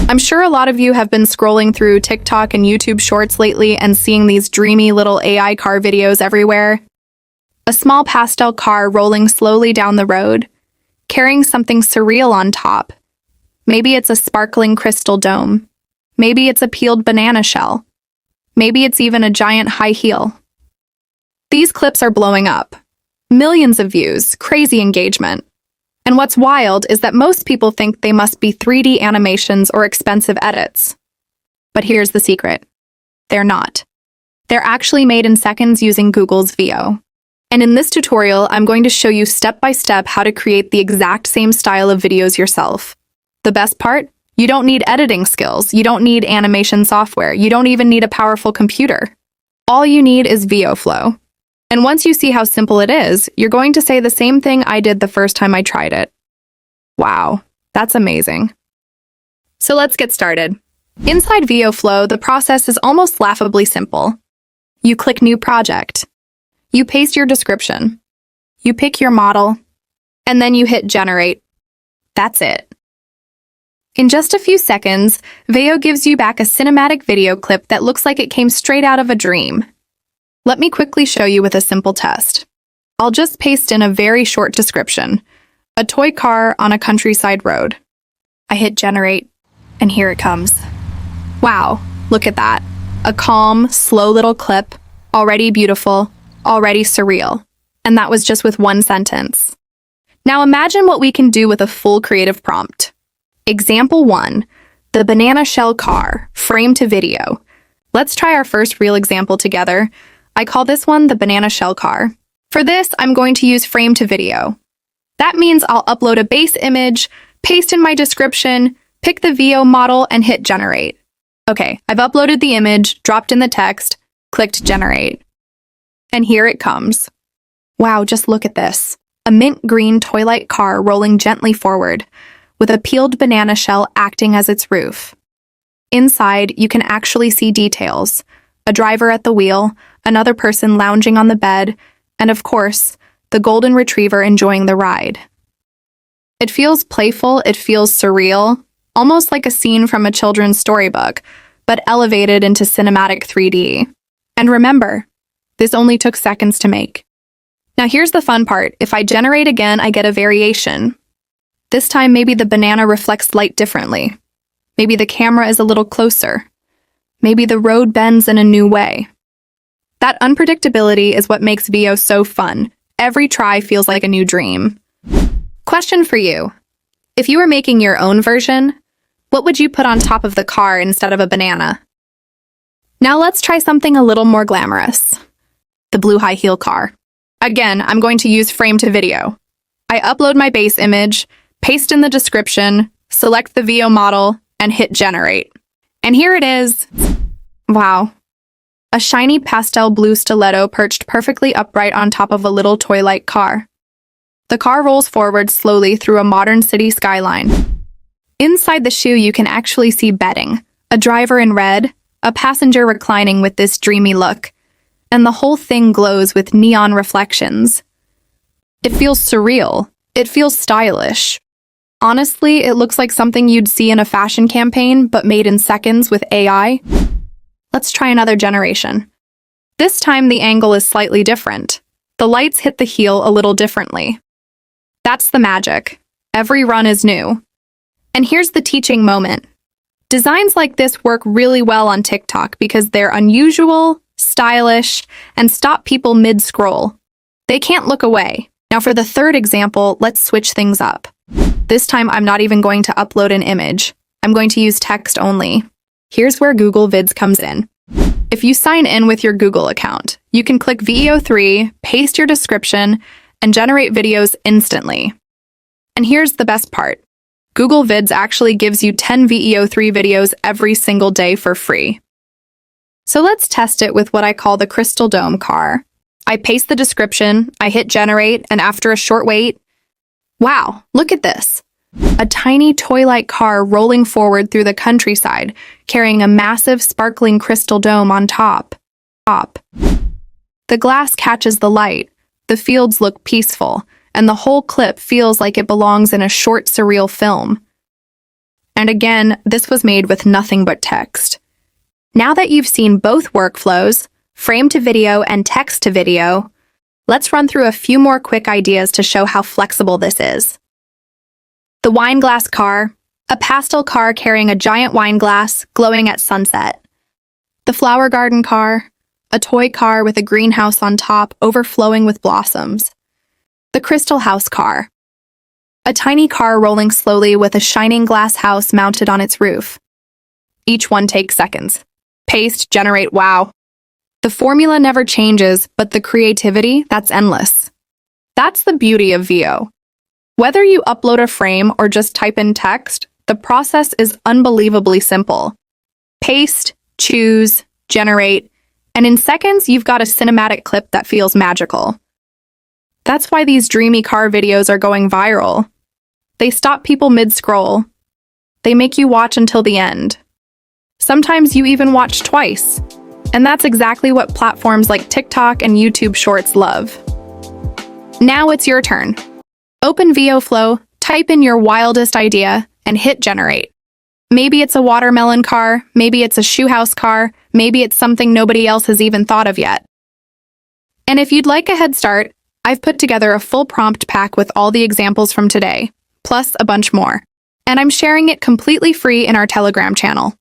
I'm sure a lot of you have been scrolling through TikTok and YouTube Shorts lately and seeing these dreamy little AI car videos everywhere. A small pastel car rolling slowly down the road, carrying something surreal on top. Maybe it's a sparkling crystal dome. Maybe it's a peeled banana shell. Maybe it's even a giant high heel. These clips are blowing up. Millions of views, crazy engagement. And what's wild is that most people think they must be 3D animations or expensive edits. But here's the secret. They're not. They're actually made in seconds using Google's Veo. And in this tutorial, I'm going to show you step-by-step how to create the exact same style of videos yourself. The best part? You don't need editing skills. You don't need animation software. You don't even need a powerful computer. All you need is Veo3. And once you see how simple it is, you're going to say the same thing I did the first time I tried it. Wow, that's amazing. So let's get started. Inside Veo3, the process is almost laughably simple. You click New Project. You paste your description. You pick your model. And then you hit Generate. That's it. In just a few seconds, Veo gives you back a cinematic video clip that looks like it came straight out of a dream. Let me quickly show you with a simple test. I'll just paste in a very short description. A toy car on a countryside road. I hit Generate, and here it comes. Wow, look at that. A calm, slow little clip, already beautiful, already surreal. And that was just with one sentence. Now imagine what we can do with a full creative prompt. Example 1, the banana shell car, frame to video. Let's try our first real example together. I call this one the banana shell car. For this, I'm going to use frame to video. That means I'll upload a base image, paste in my description, pick the Veo model, and hit Generate. Okay, I've uploaded the image, dropped in the text, clicked Generate. And here it comes. Wow, just look at this. A mint green toy-like car rolling gently forward, with a peeled banana shell acting as its roof. Inside, you can actually see details. A driver at the wheel, another person lounging on the bed, and of course, the golden retriever enjoying the ride. It feels playful, it feels surreal, almost like a scene from a children's storybook, but elevated into cinematic 3D. And remember, this only took seconds to make. Now here's the fun part. If I generate again, I get a variation. This time, maybe the banana reflects light differently. Maybe the camera is a little closer. Maybe the road bends in a new way. That unpredictability is what makes Veo so fun. Every try feels like a new dream. Question for you. If you were making your own version, what would you put on top of the car instead of a banana? Now let's try something a little more glamorous. The blue high heel car. Again, I'm going to use frame to video. I upload my base image, paste in the description, select the Veo model, and hit Generate. And here it is. Wow. A shiny pastel blue stiletto perched perfectly upright on top of a little toy-like car. The car rolls forward slowly through a modern city skyline. Inside the shoe, you can actually see bedding, a driver in red, a passenger reclining with this dreamy look, and the whole thing glows with neon reflections. It feels surreal. It feels stylish. Honestly, it looks like something you'd see in a fashion campaign, but made in seconds with AI. Let's try another generation. This time the angle is slightly different. The lights hit the heel a little differently. That's the magic. Every run is new. And here's the teaching moment. Designs like this work really well on TikTok because they're unusual, stylish, and stop people mid-scroll. They can't look away. Now for the third example, let's switch things up. This time I'm not even going to upload an image. I'm going to use text only. Here's where Google Vids comes in. If you sign in with your Google account, you can click Veo3, paste your description, and generate videos instantly. And here's the best part. Google Vids actually gives you 10 Veo3 videos every single day for free. So let's test it with what I call the Crystal Dome car. I paste the description, I hit Generate, and after a short wait, wow, look at this. A tiny toy-like car rolling forward through the countryside, carrying a massive sparkling crystal dome on top. The glass catches the light, the fields look peaceful, and the whole clip feels like it belongs in a short, surreal film. And again, this was made with nothing but text. Now that you've seen both workflows, frame to video and text to video, let's run through a few more quick ideas to show how flexible this is. The wine glass car, a pastel car carrying a giant wine glass glowing at sunset. The flower garden car, a toy car with a greenhouse on top overflowing with blossoms. The crystal house car, a tiny car rolling slowly with a shining glass house mounted on its roof. Each one takes seconds. Paste, generate, wow. The formula never changes, but the creativity, that's endless. That's the beauty of Veo. Whether you upload a frame or just type in text, the process is unbelievably simple. Paste, choose, generate, and in seconds you've got a cinematic clip that feels magical. That's why these dreamy car videos are going viral. They stop people mid-scroll. They make you watch until the end. Sometimes you even watch twice. And that's exactly what platforms like TikTok and YouTube Shorts love. Now it's your turn. Open Veo Flow, type in your wildest idea, and hit generate. Maybe it's a watermelon car, maybe it's a shoe house car, maybe it's something nobody else has even thought of yet. And if you'd like a head start, I've put together a full prompt pack with all the examples from today, plus a bunch more. And I'm sharing it completely free in our Telegram channel.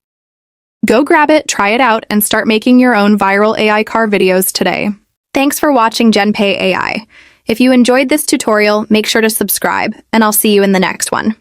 Go grab it, try it out, and start making your own viral AI car videos today. Thanks for watching GenPay AI. If you enjoyed this tutorial, make sure to subscribe, and I'll see you in the next one.